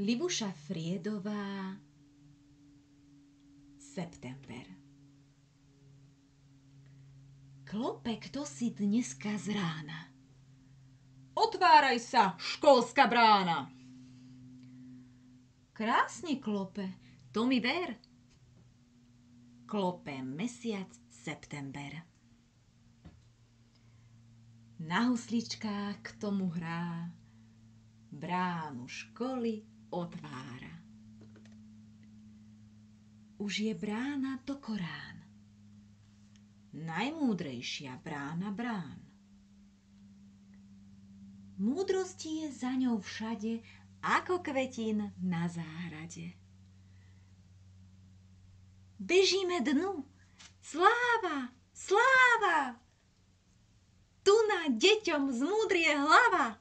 Libuša Friedová. September. Klope kdosi dneska z rána. Otváraj sa, školská brána. Krásne klope, to mi ver. Klope mesiac september. Na husličkách k tomu hrá, bránu školy otvára. Už je brána do Korán, najmúdrejšia brána brán. Múdrosti je za ňou všade, ako kvetín na záhrade. Bežíme dnu, sláva, sláva, tu na deťom zmúdrie hlava.